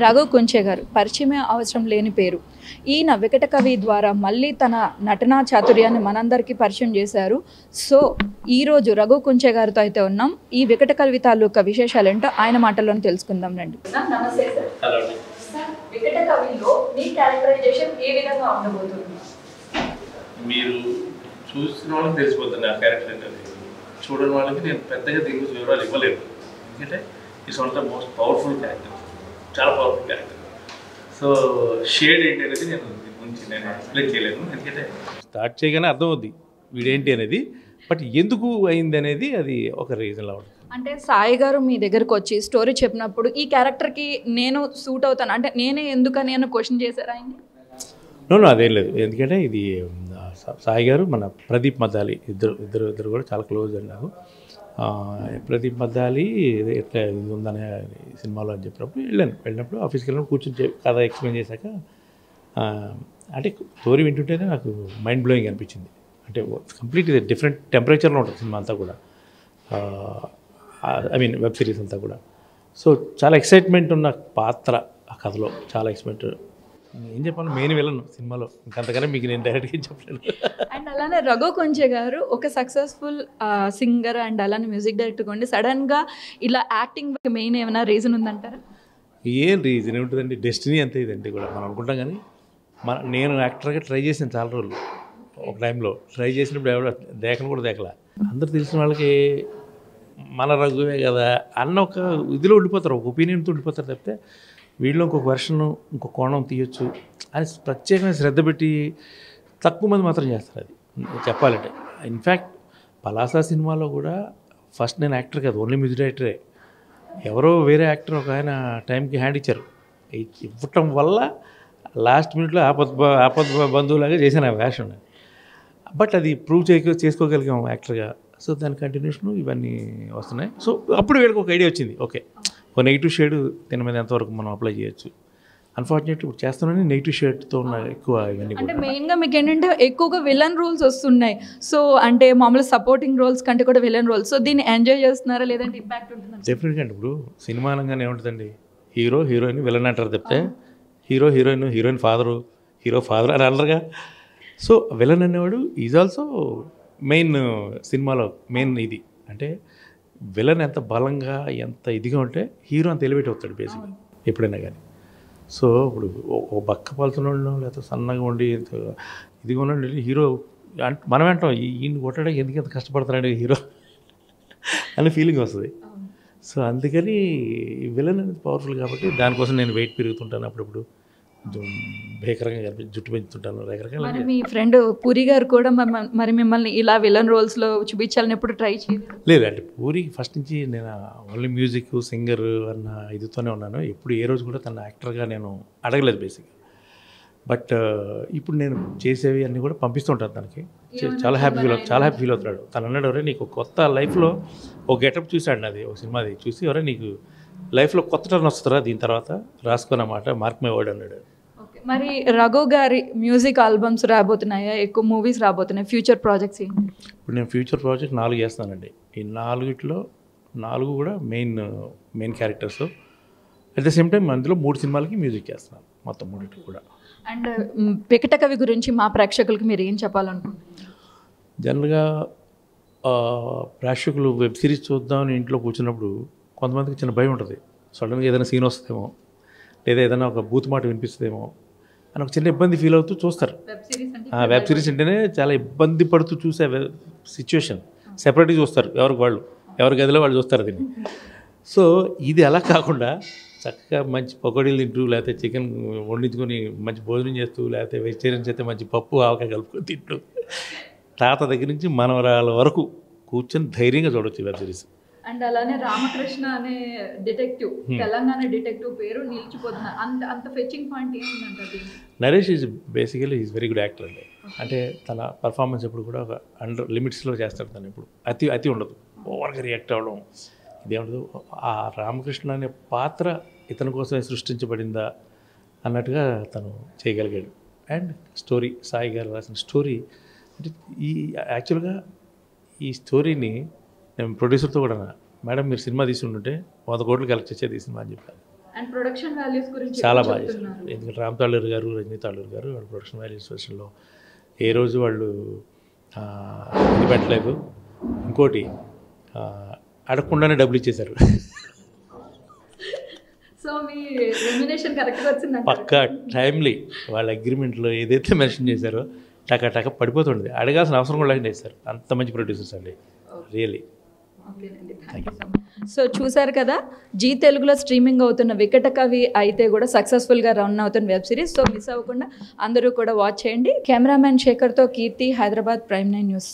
రఘు కుంచే గారు పరిచయమే అవసరం లేని పేరు. ఈయన వికట కవి ద్వారా మళ్ళీ తన నటనా చాతుర్యాన్ని మనందరికీ పరిచయం చేశారు. సో ఈరోజు రఘు కుంచే గారితో అయితే ఉన్నాం. ఈ వికట కవి తాలూకా విశేషాలు ఏంటో ఆయన మాటల్లోనే తెలుసుకుందాం రండి. నమస్తే సార్. వికట కవిలో మీ క్యారెక్టరైజేషన్ ఏ విధంగా ఉండబోతుంది? మీరు చూసిన వాళ్ళకి తెలిసిపోతుంది ఆ క్యారెక్టర్ అనేది. చూడని వాళ్ళకి నేను పెద్దగా దీని గురించి వివరాలు ఇవ్వలేదు. ఎందుకంటే it's one of the most powerful character, చాలా పవర్ఫుల్ క్యారెక్టర్. సో షేడ్ ఏంటి అనేది నేను దీని గురించి నేను ఎక్స్ప్లెయిన్ చేయలేను. ఎందుకంటే స్టార్ట్ చేయగానే అర్థమవుద్ది వీడేంటి అనేది, బట్ ఎందుకు అయింది అనేది అది ఒక రీజన్లో ఉంటుంది. అంటే సాయి గారు మీ దగ్గరకు వచ్చి స్టోరీ చెప్పినప్పుడు ఈ క్యారెక్టర్కి నేను సూట్ అవుతాను అంటే నేనే ఎందుకని అని క్వశ్చన్ చేశారా ఆయన? నో అదేం లేదు. ఎందుకంటే ఇది సాయి గారు మన ప్రదీప్ మద్దాలి ఇద్దరు కూడా చాలా క్లోజ్ అండి నాకు. ప్రదీప్ మద్దాలి ఎట్లా ఇది ఉందనే సినిమాలో అని చెప్పినప్పుడు వెళ్ళినప్పుడు ఆఫీస్కి వెళ్ళినప్పుడు కూర్చొని కథ ఎక్స్ప్లెయిన్ చేశాక అంటే స్టోరీ వింటుంటేనే నాకు మైండ్ బ్లోయింగ్ అనిపించింది. అంటే కంప్లీట్ ఇది డిఫరెంట్ టెంపరేచర్లో ఉంటుంది సినిమా అంతా కూడా, ఐ మీన్ వెబ్ సిరీస్ అంతా కూడా. సో చాలా ఎక్సైట్మెంట్ ఉన్న పాత్ర ఆ కథలో, చాలా ఎక్సైట్మెంట్. ఏం చెప్పాలి, మెయిన్ విలను సినిమాలో, ఇంకంతకన్నా మీకు నేను డైరెక్ట్గా చెప్పలేను. అండ్ అలానే రఘు కుంచే గారు ఒక సక్సెస్ఫుల్ సింగర్ అండ్ అలానే మ్యూజిక్ డైరెక్టర్ ఉండి సడన్గా ఇలా యాక్టింగ్ మెయిన్ ఏమైనా రీజన్ ఉందంటారా? ఏం రీజన్ ఉంటుందండి, డెస్టినీ అంతే ఇదంటే కూడా మనం అనుకుంటాం. కానీ నేను యాక్టర్గా ట్రై చేసాను చాలా రోజులు. ఒక టైంలో ట్రై చేసినప్పుడు ఎవడో దేకను కూడా దేకలా. అందరు తెలిసిన వాళ్ళకి మన రఘువే కదా అన్న ఒక ఇదిలో ఉండిపోతారు, ఒక ఒపీనియన్తో ఉండిపోతారు తప్పితే వీళ్ళు ఇంకొక వెర్షను ఇంకొక కోణం తీయొచ్చు అని ప్రత్యేకమైన శ్రద్ధ పెట్టి తక్కువ మంది మాత్రం చేస్తారు అది చెప్పాలంటే. ఇన్ఫ్యాక్ట్ పలాసా సినిమాలో కూడా ఫస్ట్ నేను యాక్టర్ కాదు, ఓన్లీ మ్యూజిక్ డైరెక్టరే. ఎవరో వేరే యాక్టర్ ఒక ఆయన టైంకి హ్యాండ్ ఇచ్చారు. ఇవ్వటం వల్ల లాస్ట్ మినిట్లో ఆపద్ బంధువులాగా చేశాను ఆ వేషన్. బట్ అది ప్రూవ్ చేసుకోగలిగాం యాక్టర్గా. సో దాని కంటిన్యూషన్ ఇవన్నీ వస్తున్నాయి. సో అప్పుడు వీళ్ళకి ఒక ఐడియా వచ్చింది, ఓకే ఒక నెగిటివ్ షేడ్ దీని మీద ఎంతవరకు మనం అప్లై చేయొచ్చు. అన్ఫార్చునేట్లీ ఇప్పుడు చేస్తున్నాను నెగిటివ్ షేడ్తో ఉన్న ఎక్కువ ఇవన్నీ. అంటే మెయిన్గా మీకు ఏంటంటే ఎక్కువగా విలన్ రోల్స్ వస్తున్నాయి. సో అంటే మామూలు సపోర్టింగ్ రోల్స్ కంటే కూడా విలన్ రోల్స్. సో దీన్ని ఎంజాయ్ చేస్తున్నారా లేదంటే ఇంపాక్ట్ ఉంటుందా? డెఫినెట్గా అండి. ఇప్పుడు సినిమా అనగానే ఏముంటుందండి, హీరో హీరోయిన్ విలన్ అంటారు తప్పితే హీరో హీరోయిన్ హీరో ఫాదర్ అని అనరుగా. సో విలన్ అనేవాడు ఈజ్ ఆల్సో మెయిన్ సినిమాలో మెయిన్ ఇది. అంటే విలన్ ఎంత బలంగా ఎంత ఇదిగా ఉంటే హీరో అంత ఎలివేట్ అవుతాడు బేసిక్గా ఎప్పుడైనా కానీ. సో ఇప్పుడు ఒక బక్క పలుతున్న వాళ్ళు లేకపోతే సన్నగా ఉండి ఇదిగా ఉండండి హీరో మనం అంటాం ఈయన కొట్టడానికి ఎందుకు ఎంత కష్టపడతాడు హీరో అనే ఫీలింగ్ వస్తుంది. సో అందుకని విలన్ అనేది పవర్ఫుల్ కాబట్టి దానికోసం నేను వెయిట్ పెరుగుతుంటాను, అప్పుడప్పుడు భీకరంగా జుట్టు పెంచుతుంటాను రకరకాల. మీ ఫ్రెండ్ పూరి గారు కూడా మరి మిమ్మల్ని ఇలా విలన్ రోల్స్లో చూపించాలని ఎప్పుడు ట్రై చేయలేదు? లేదంటే పూరికి ఫస్ట్ నుంచి నేను ఓన్లీ మ్యూజిక్ సింగర్ అన్న ఇదితోనే ఉన్నాను. ఎప్పుడు ఏ రోజు కూడా తన యాక్టర్గా నేను అడగలేదు బేసిక్గా. బట్ ఇప్పుడు నేను చేసేవి అన్నీ కూడా పంపిస్తుంటాను తనకి. చాలా హ్యాపీ ఫీల్ అవుతున్నాడు. తను అన్నాడు, ఎవరే నీకు కొత్త లైఫ్లో ఒక గెటప్ చూశాడు నాది, ఒక సినిమాది చూసి, ఎవరే నీకు లైఫ్లో కొత్త టర్న్ వస్తుందా దీని తర్వాత రాసుకున్నమాట, మార్క్ మై వర్డ్ అన్నాడు. మరి రఘు గారి మ్యూజిక్ ఆల్బమ్స్ రాబోతున్నాయా, ఎక్కువ మూవీస్ రాబోతున్నాయి, ఫ్యూచర్ ప్రాజెక్ట్స్ ఏంటి? ఇప్పుడు నేను ఫ్యూచర్ ప్రాజెక్ట్ 4 చేస్తానండి. ఈ 4 కూడా main characters. At the same time అందులో 3 సినిమాలకి మ్యూజిక్ చేస్తున్నాను, మొత్తం 3 కూడా. అండ్ వికట కవి గురించి మా ప్రేక్షకులకి మీరు ఏం చెప్పాలనుకుంటున్నారు? జనరల్గా ప్రేక్షకులు వెబ్ సిరీస్ చూద్దామని ఇంట్లో కూర్చున్నప్పుడు కొంతమందికి చిన్న భయం ఉంటుంది. సడన్గా ఏదైనా సీన్ వస్తుందేమో, లేదా ఏదైనా ఒక బూత్ మాట వినిపిస్తుందేమో అని ఒక చిన్న ఇబ్బంది ఫీల్ అవుతూ చూస్తారు. వెబ్ సిరీస్ అంటేనే చాలా ఇబ్బంది పడుతూ చూసే సిచ్యువేషన్. సెపరేట్గా చూస్తారు, ఎవరి గదిలో వాళ్ళు చూస్తారు దీన్ని. సో ఇది అలా కాకుండా చక్కగా మంచి పకోడీలు తింటూ, లేకపోతే చికెన్ వండించుకొని మంచి భోజనం చేస్తూ, లేకపోతే వెజిటేరియన్స్ అయితే మంచి పప్పు ఆవకాయ కలుపుకొని తింటూ, తాత దగ్గర నుంచి మనవరాల వరకు కూర్చొని ధైర్యంగా చూడవచ్చు వెబ్ సిరీస్. అండ్ అలానే రామకృష్ణ అనే డిటెక్టివ్, తెలంగాణ డిటెక్టివ్ పేరు నిలిచిపోతున్నారు. అంత ఫెచింగ్ పాయింట్ ఏముందంటే Naresh is basically is very good actor అండి. అంటే తన పర్ఫార్మెన్స్ ఎప్పుడు కూడా ఒక అండర్ లిమిట్స్లో చేస్తాడు. తను ఇప్పుడు అతి ఉండదు, ఓవర్గా రియాక్ట్ అవ్వడం ఇదేముండదు. ఆ రామకృష్ణ అనే పాత్ర ఇతని కోసమే సృష్టించబడిందా అన్నట్టుగా తను చేయగలిగాడు. అండ్ స్టోరీ, సాయి గారు రాసిన స్టోరీ అంటే యాక్చువల్గా ఈ స్టోరీని నేను ప్రొడ్యూసర్తో కూడా, మేడం మీరు సినిమా తీసుకుంటుంటే 100 కోట్లు కలెక్ట్ చేసేది ఈ సినిమా అని చెప్పాను. అండ్ ప్రొడక్షన్ వాల్యూస్ గురించి చాలా బాగా చేశారు. ఎందుకంటే రామ్ తాళూరు గారు, రజనీ తాళూరు గారు వాళ్ళ ప్రొడక్షన్ వాల్యూస్ విషయంలో ఏ రోజు వాళ్ళు ఇది పెట్టలేదు. ఇంకోటి అడగకుండానే డబ్బులు ఇచ్చేశారు. సో మీ రెమ్యునేషన్ కరెక్ట్గా వచ్చింది పక్కా టైమ్లీ వాళ్ళ అగ్రిమెంట్లో ఏదైతే మెన్షన్ చేశారో టక పడిపోతుంది. అడగాల్సిన అవసరం కూడా లేకుండా చేశారు. అంత మంచి ప్రొడ్యూసర్స్ అండి, రియలీ. సో చూసారు కదా, జీ తెలుగులో స్ట్రీమింగ్ అవుతున్న వికట కవి అయితే కూడా సక్సెస్ఫుల్గా రన్ అవుతున్న వెబ్ సిరీస్. సో మిస్ అవ్వకుండా అందరూ కూడా వాచ్ చేయండి. కెమెరామ్యాన్ శేఖర్తో కీర్తి, హైదరాబాద్ ప్రైమ్ 9 న్యూస్.